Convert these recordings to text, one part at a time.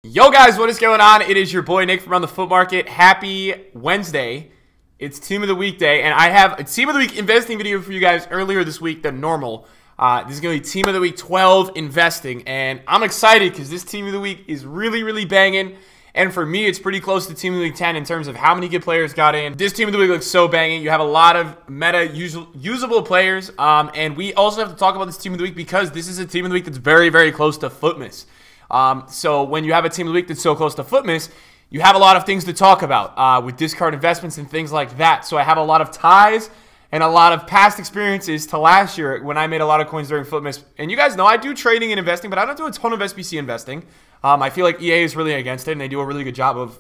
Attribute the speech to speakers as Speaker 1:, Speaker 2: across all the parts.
Speaker 1: Yo guys, what is going on? It is your boy Nick from Around the Foot Market. Happy Wednesday. It's Team of the Week day, and I have a Team of the Week investing video for you guys earlier this week than normal. This is going to be Team of the Week 12 investing, and I'm excited because this Team of the Week is really banging. And for me, it's pretty close to Team of the Week 10 in terms of how many good players got in. This Team of the Week looks so banging. You have a lot of meta usable players, and we also have to talk about this Team of the Week because this is a Team of the Week that's very close to Footmas. So when you have a Team of the Week that's so close to Footmas, you have a lot of things to talk about with discard investments and things like that. So I have a lot of ties and a lot of past experiences to last year when I made a lot of coins during Footmas. And you guys know I do trading and investing, but I don't do a ton of SBC investing. I feel like EA is really against it, and they do a really good job of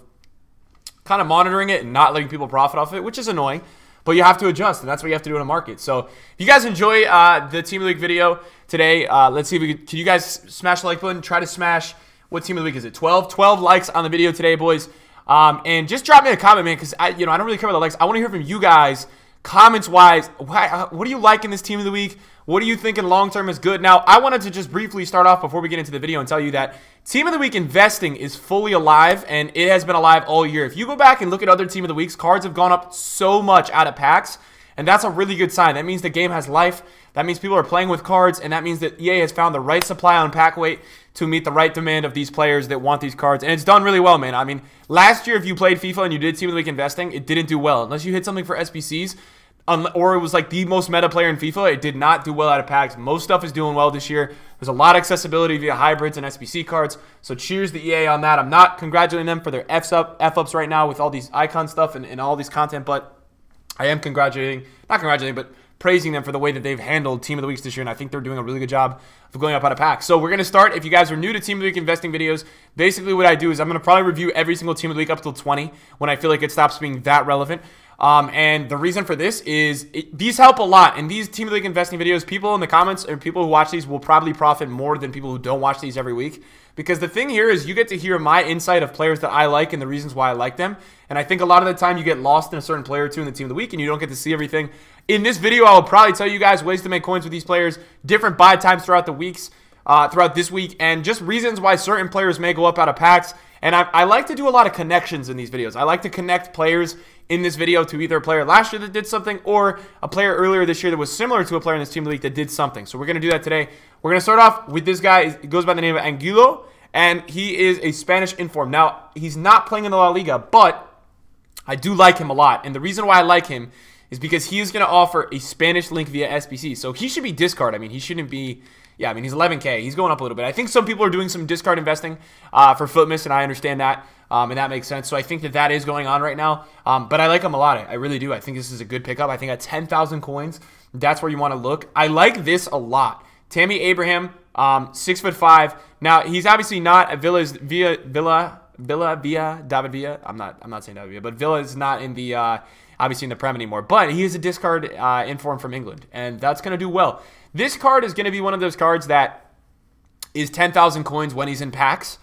Speaker 1: kind of monitoring it and not letting people profit off it, which is annoying. But you have to adjust, and that's what you have to do in a market. So if you guys enjoy the Team of the Week video today, let's see if we can you guys smash the like button. Try to smash, what Team of the Week is it? 12 likes on the video today, boys. And just drop me a comment, man, because I don't really care about the likes. I want to hear from you guys, comments-wise. What do you like in this Team of the Week? What are you thinking long-term is good? Now, I wanted to just briefly start off before we get into the video and tell you that Team of the Week investing is fully alive, and it has been alive all year. If you go back and look at other Team of the Weeks, cards have gone up so much out of packs, and that's a really good sign. That means the game has life. That means people are playing with cards, and that means that EA has found the right supply on pack weight to meet the right demand of these players that want these cards, and it's done really well, man. I mean, last year, if you played FIFA and you did Team of the Week investing, it didn't do well. Unless you hit something for SBCs, or it was like the most meta player in FIFA, it did not do well out of packs. Most stuff is doing well this year. There's a lot of accessibility via hybrids and SBC cards, so cheers to EA on that. I'm not congratulating them for their F-ups right now with all these icon stuff and all these content, but I am but praising them for the way that they've handled Team of the Weeks this year, and I think they're doing a really good job of going up out of packs. So we're going to start. If you guys are new to Team of the Week investing videos, basically what I do is I'm going to probably review every single Team of the Week up till 20 when I feel like it stops being that relevant. And the reason for this is these help a lot. And these Team of the Week investing videos, people in the comments or people who watch these will probably profit more than people who don't watch these every week. Because the thing here is you get to hear my insight of players that I like and the reasons why I like them. And I think a lot of the time you get lost in a certain player or two in the Team of the Week and you don't get to see everything. In this video, I will probably tell you guys ways to make coins with these players, different buy times throughout the weeks, throughout this week, and just reasons why certain players may go up out of packs. And I like to do a lot of connections in these videos. I like to connect players in this video to either a player last year that did something or a player earlier this year that was similar to a player in this Team of the Week that did something. So we're going to do that today. We're going to start off with this guy. He goes by the name of Angulo, and he is a Spanish inform. Now, he's not playing in the La Liga, but I do like him a lot. And the reason why I like him is because he is going to offer a Spanish link via SBC. So he should be discard. I mean, he shouldn't be... Yeah, I mean, he's 11K. He's going up a little bit. I think some people are doing some discard investing for Footmas, and I understand that, and that makes sense. So I think that is going on right now. But I like him a lot. I really do. I think this is a good pickup. I think at 10,000 coins, that's where you want to look. I like this a lot. Tammy Abraham, 6'5". Now, he's obviously not at David Villa. I'm not saying David Villa, but Villa is not in the obviously in the Prem anymore. But he is a discard inform from England, and that's going to do well. This card is going to be one of those cards that is 10,000 coins when he's in packs,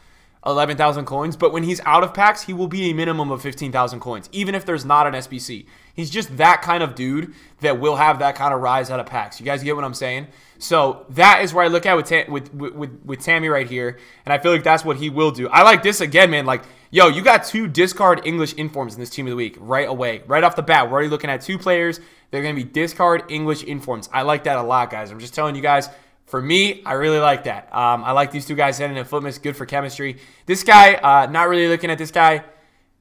Speaker 1: 11,000 coins. But when he's out of packs, he will be a minimum of 15,000 coins, even if there's not an SBC. He's just that kind of dude that will have that kind of rise out of packs. You guys get what I'm saying? So that is where I look at with Tammy right here, and I feel like that's what he will do. I like this again, man. Like, yo, you got two discard English informs in this Team of the Week right away. Right off the bat, we're already looking at two players. They're going to be discard English informs. I like that a lot, guys. I'm just telling you guys, for me, I really like that. I like these two guys sending in Footmas. Good for chemistry. This guy, not really looking at this guy.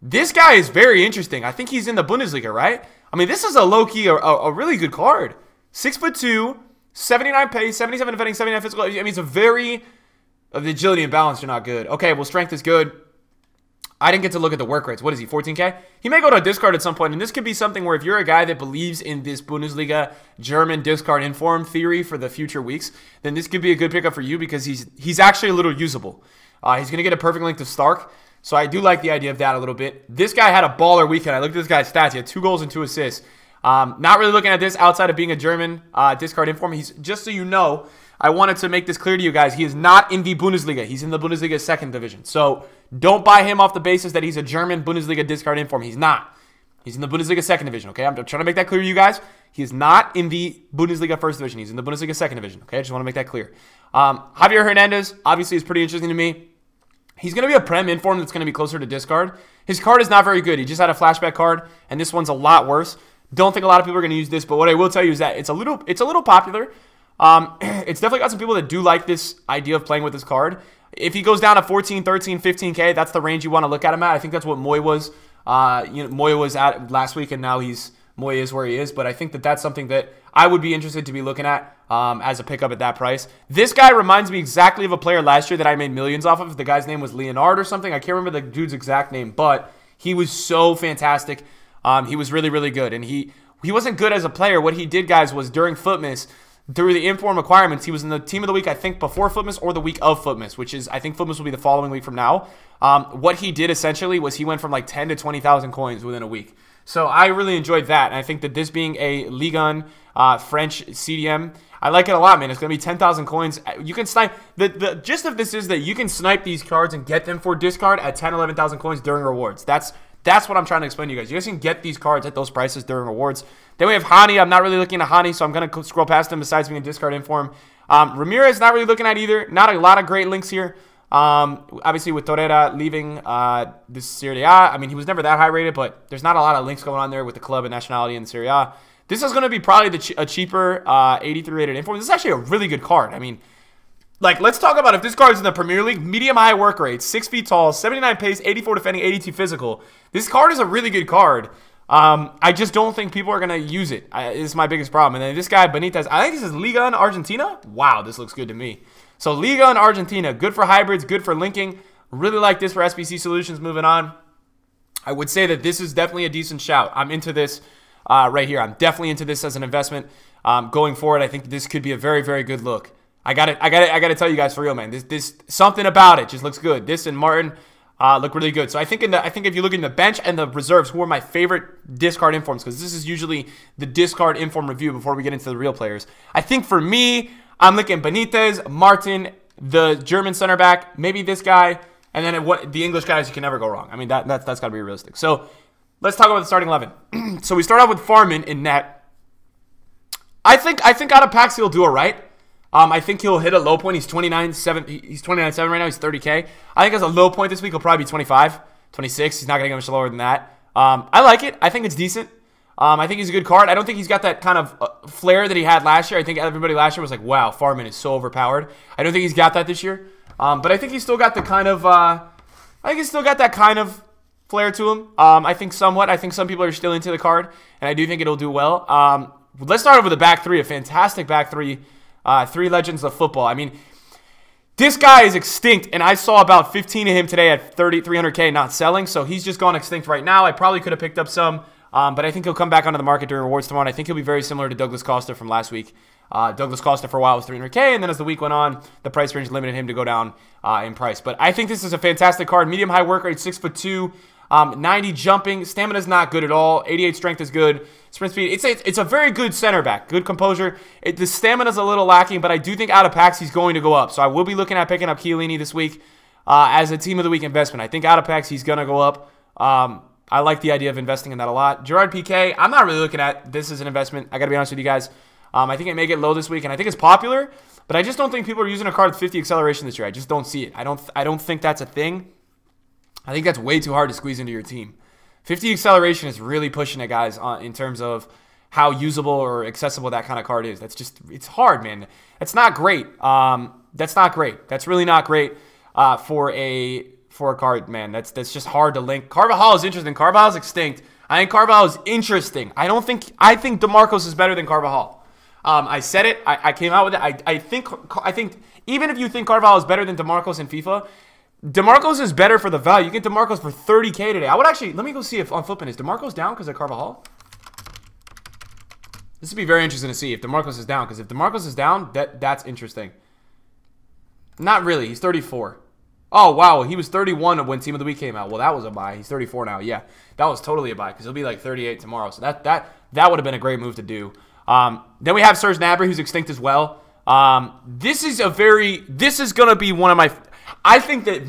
Speaker 1: This guy is very interesting. I think he's in the Bundesliga, right? I mean, this is a low-key, a really good card. 6'2", 79 pace, 77 defending, 79 physical. I mean, it's a very... The agility and balance are not good. Okay, well, strength is good. I didn't get to look at the work rates. What is he, 14K? He may go to a discard at some point, and this could be something where if you're a guy that believes in this Bundesliga German discard inform theory for the future weeks, then this could be a good pickup for you because he's actually a little usable. He's going to get a perfect link to Stark, so I do like the idea of that a little bit. This guy had a baller weekend. I looked at this guy's stats. He had 2 goals and 2 assists. Not really looking at this outside of being a German discard inform. He's, just so you know, I wanted to make this clear to you guys. He is not in the Bundesliga. He's in the Bundesliga 2nd division. So don't buy him off the basis that he's a German Bundesliga discard inform. He's not. He's in the Bundesliga 2nd division, okay? I'm trying to make that clear to you guys. He is not in the Bundesliga 1st division. He's in the Bundesliga 2nd division, okay? I just want to make that clear. Javier Hernandez, obviously, is pretty interesting to me. He's going to be a Prem inform that's going to be closer to discard. His card is not very good. He just had a flashback card, and this one's a lot worse. Don't think a lot of people are going to use this, but what I will tell you is that it's a little popular. It's definitely got some people that do like this idea of playing with this card. If he goes down to 14, 13, 15K, that's the range you want to look at him at. I think that's what Moy was. Moy was at last week, and now Moy is where he is. But I think that that's something that I would be interested to be looking at as a pickup at that price. This guy reminds me exactly of a player last year that I made millions off of. The guy's name was Leonard or something. I can't remember the dude's exact name, but he was so fantastic. He was really, really good. And he wasn't good as a player. What he did, guys, was during Footmas, through the inform requirements, he was in the team of the week, I think, before Footmas or the week of Footmas, which is, I think Footmas will be the following week from now. What he did essentially was he went from like 10 to 20,000 coins within a week. So I really enjoyed that. And I think that this being a Ligue 1 French CDM, I like it a lot, man. It's going to be 10,000 coins. You can snipe. The gist of this is that you can snipe these cards and get them for discard at 10, 11,000 coins during rewards. That's what I'm trying to explain to you guys. You guys can get these cards at those prices during rewards. Then we have Hani. I'm not really looking at Hani, so I'm going to scroll past him besides being a discard inform. Ramirez, not really looking at either. Not a lot of great links here. Obviously, with Torreira leaving this Serie A, I mean, he was never that high rated, but there's not a lot of links going on there with the club and nationality in Serie A. This is going to be probably a cheaper 83 rated inform. This is actually a really good card. I mean, like, let's talk about if this card is in the Premier League. Medium-high work rate, 6 feet tall, 79 pace, 84 defending, 82 physical. This card is a really good card. I just don't think people are going to use it. This is my biggest problem. And then this guy, Benitez, I think this is Liga in Argentina. Wow, this looks good to me. So Liga in Argentina, good for hybrids, good for linking. Really like this for SBC Solutions moving on. I would say that this is definitely a decent shout. I'm into this right here. I'm definitely into this as an investment going forward. I think this could be a very, very good look. I got to tell you guys for real, man. This something about it just looks good. This and Martin look really good. So I think if you look in the bench and the reserves, who are my favorite discard informs, because this is usually the discard inform review before we get into the real players. I think for me, I'm looking Benitez, Martin, the German center back, maybe this guy, and then the English guys. You can never go wrong. I mean, that's got to be realistic. So let's talk about the starting 11. So we start off with Farman in net. I think out of packs he'll do all right. I think he'll hit a low point. He's 29.7. He's 29.7 right now. He's 30K. I think as a low point this week, he'll probably be 25, 26. He's not going to get much lower than that. I like it. I think it's decent. I think he's a good card. I don't think he's got that kind of flair that he had last year. I think everybody last year was like, wow, Farman is so overpowered. I don't think he's got that this year. But I think he's still got the kind of, flair to him. I think somewhat. I think some people are still into the card, and I do think it'll do well. Let's start off with the back three, a fantastic back three. Three legends of football. I mean, this guy is extinct, and I saw about 15 of him today at 300K not selling, so he's just gone extinct right now. I probably could have picked up some, but I think he'll come back onto the market during rewards tomorrow, and I think he'll be very similar to Douglas Costa from last week. Douglas Costa for a while was 300K, and then as the week went on, the price range limited him to go down in price. But I think this is a fantastic card. Medium-high work rate, 6'2", 90 jumping. Stamina's not good at all. 88 strength is good. Sprint speed. It's a very good center back. Good composure. The stamina's a little lacking, but I do think out of packs he's going to go up. So I will be looking at picking up Chiellini this week as a team of the week investment. I think out of packs he's going to go up. I like the idea of investing in that a lot. Gerard Pique, I'm not really looking at this as an investment. I got to be honest with you guys. I think it may get low this week, and I think it's popular, but I just don't think people are using a card with 50 acceleration this year. I just don't see it. I don't think that's a thing. I think that's way too hard to squeeze into your team. 50 acceleration is really pushing it, guys, in terms of how usable or accessible that kind of card is. It's hard, man. That's not great. That's not great. That's really not great for a card, man. That's just hard to link. Carvajal is interesting. Carvajal's extinct. I think Carvajal is interesting. I think DeMarcos is better than Carvajal. I said it. I came out with it. I think even if you think Carvajal is better than DeMarcos in FIFA, DeMarcos is better for the value. You get DeMarcos for 30K today. I would actually, let me go see if on flipping, is DeMarcos down because of Carvajal? This would be very interesting to see if DeMarcos is down, because if DeMarcos is down, that's interesting. Not really. He's 34. Oh, wow. He was 31 when Team of the Week came out. Well, that was a buy. He's 34 now. Yeah, that was totally a buy because he'll be like 38 tomorrow. So that would have been a great move to do. Then we have Serge Gnabry, who's extinct as well. This is going to be one of my... I think that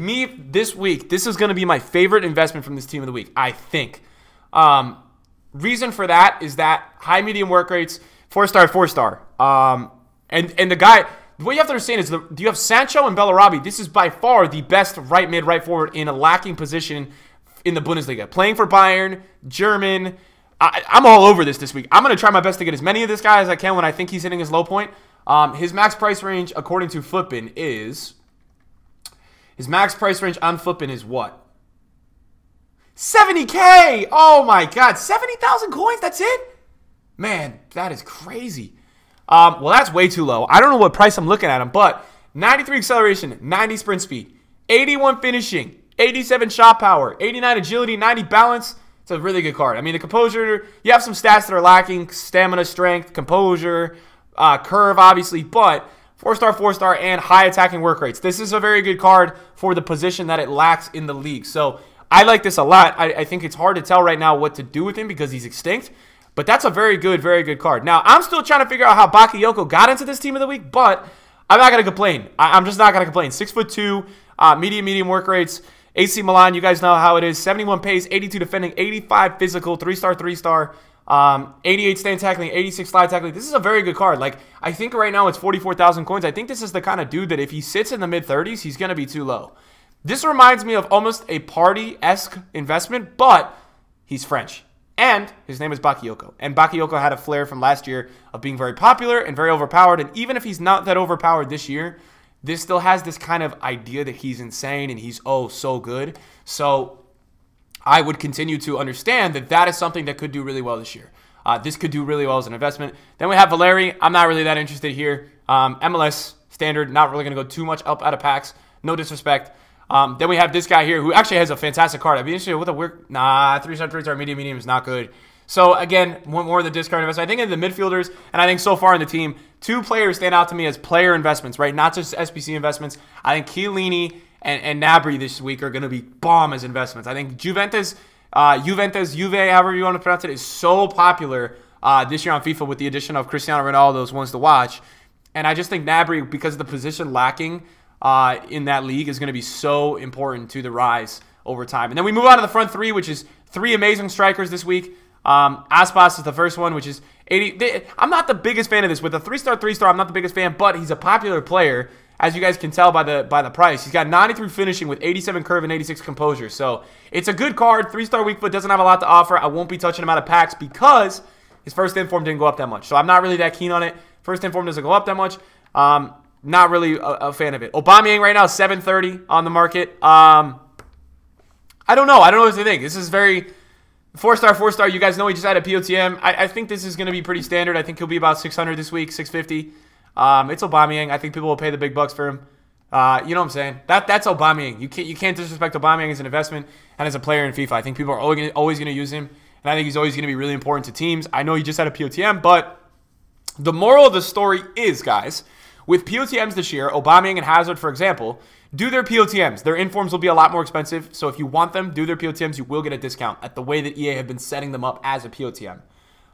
Speaker 1: this week, this is going to be my favorite investment from this team of the week, I think. Reason for that is that high medium work rates, 4-star, 4-star. And the guy, what you have to understand is, you have Sancho and Bellarabi. This is by far the best right mid, right forward in a lacking position in the Bundesliga. Playing for Bayern, German. I'm all over this week. I'm going to try my best to get as many of this guy as I can when I think he's hitting his low point. His max price range, according to Footbin, is... His max price range on Footbin is what? 70K! Oh my god, 70,000 coins, that's it? Man, that is crazy. Well, that's way too low. I don't know what price I'm looking at him, but 93 acceleration, 90 sprint speed, 81 finishing, 87 shot power, 89 agility, 90 balance. It's a really good card. I mean, the composure, you have some stats that are lacking: stamina, strength, composure, curve, obviously, but 4-star, 4-star, and high attacking work rates. This is a very good card for the position that it lacks in the league. So I like this a lot. I think it's hard to tell right now what to do with him because he's extinct. But that's a very good card. Now, I'm still trying to figure out how Bakayoko got into this team of the week, but I'm not going to complain. I'm just not going to complain. 6'2", medium work rates. AC Milan, you guys know how it is. 71 pace, 82 defending, 85 physical, 3-star, 3-star. 88 stand tackling, 86 slide tackling. This is a very good card. Like, I think right now it's 44,000 coins. I think this is the kind of dude that if he sits in the mid-30s, he's going to be too low. This reminds me of almost a party-esque investment, but he's French. And his name is Bakayoko. And Bakayoko had a flair from last year of being very popular and very overpowered. And even if he's not that overpowered this year, this still has this kind of idea that he's insane and he's, oh, so good. So I would continue to understand that that is something that could do really well this year. This could do really well as an investment. Then we have Valeri. I'm not really that interested here. MLS standard, not really going to go too much up out of packs. No disrespect. Then we have this guy here who actually has a fantastic card. I'd be interested with a weird... Nah, 3-star, medium is not good. So, again, more of the discard investment. I think in the midfielders, and I think so far in the team, 2 players stand out to me as player investments, right? Not just SBC investments. I think Chiellini and Gnabry this week are going to be bomb as investments. I think Juve, however you want to pronounce it, is so popular this year on FIFA with the addition of Cristiano Ronaldo, those ones to watch. And I just think Gnabry, because of the position lacking in that league, is going to be so important to the rise over time. And then we move on to the front 3, which is 3 amazing strikers this week. Aspas is the first one, which is 80. I'm not the biggest fan of this. With a 3-star, 3-star, I'm not the biggest fan, but he's a popular player, as you guys can tell by the price. He's got 93 finishing with 87 curve and 86 composure. So it's a good card. 3-star weak foot, doesn't have a lot to offer. I won't be touching him out of packs because his first inform didn't go up that much. So I'm not really that keen on it. First inform doesn't go up that much. Not really a fan of it. Aubameyang right now, 730 on the market. I don't know. I don't know what to think. This is very 4-star, 4-star. You guys know he just had a POTM. I think this is going to be pretty standard. I think he'll be about 600 this week, 650. It's Aubameyang. I think people will pay the big bucks for him. You know what I'm saying? That's Aubameyang. You can't disrespect Aubameyang as an investment and as a player in FIFA. I think people are always going to use him, and I think he's always going to be really important to teams. I know he just had a POTM, but the moral of the story is, guys, with POTMs this year, Aubameyang and Hazard, for example, do their POTMs. Their informs will be a lot more expensive, so if you want them, do their POTMs. You will get a discount at the way that EA have been setting them up as a POTM.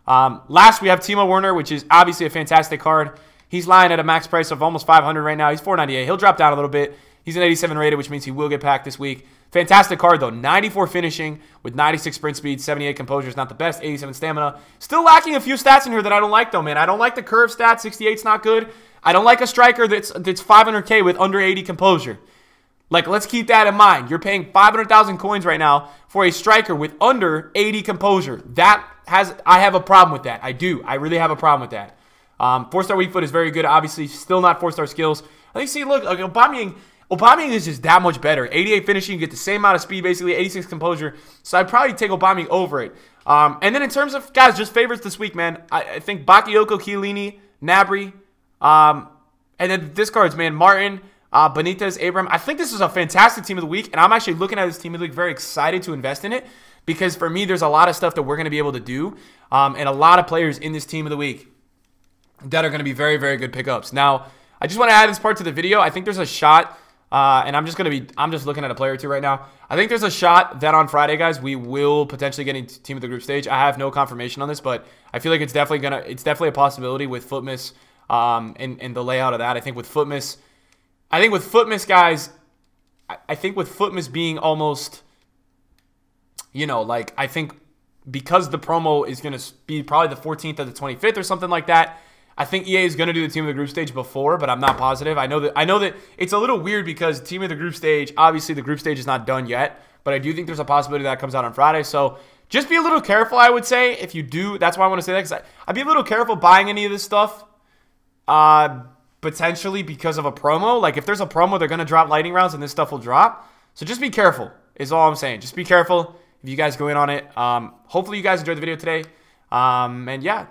Speaker 1: Last, we have Timo Werner, which is obviously a fantastic card. He's lying at a max price of almost 500 right now. He's 498. He'll drop down a little bit. He's an 87 rated, which means he will get packed this week. Fantastic card, though. 94 finishing with 96 sprint speed, 78 composure is not the best, 87 stamina. Still lacking a few stats in here that I don't like, though, man. I don't like the curve stat. 68's not good. I don't like a striker that's 500K with under 80 composure. Like, let's keep that in mind. You're paying 500,000 coins right now for a striker with under 80 composure. I have a problem with that. I do. I really have a problem with that. 4-star weak foot is very good. Obviously, still not 4-star skills. I think, see, look, Aubameyang is just that much better. 88 finishing, you get the same amount of speed, basically, 86 composure. So I'd probably take Aubameyang over it. And then in terms of, guys, just favorites this week, man, I think Bakayoko, Chiellini, Gnabry, and then this card's, man, Martin, Benitez, Abraham. I think this is a fantastic team of the week, and I'm actually looking at this team of the week very excited to invest in it because for me, there's a lot of stuff that we're going to be able to do and a lot of players in this team of the week that are going to be very, very good pickups. Now, I just want to add this part to the video. I think there's a shot, and I'm just looking at a player or two right now. I think there's a shot that on Friday, guys, we will potentially get into team of the group stage. I have no confirmation on this, but I feel like it's definitely a possibility with Footmas and the layout of that. I think with Footmas, guys, I think with Footmas being almost, you know, like, I think because the promo is going to be probably the 14th or the 25th or something like that, I think EA is going to do the team of the group stage before, but I'm not positive. I know that it's a little weird because team of the group stage, obviously the group stage is not done yet, but I do think there's a possibility that comes out on Friday. So just be a little careful, I would say, if you do. That's why I want to say that, because I'd be a little careful buying any of this stuff, potentially because of a promo. Like, if there's a promo, they're going to drop lightning rounds, and this stuff will drop. So just be careful is all I'm saying. Just be careful if you guys go in on it. Hopefully you guys enjoyed the video today. And yeah,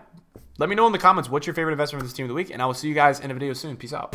Speaker 1: let me know in the comments what's your favorite investment for this team of the week, and I will see you guys in a video soon. Peace out.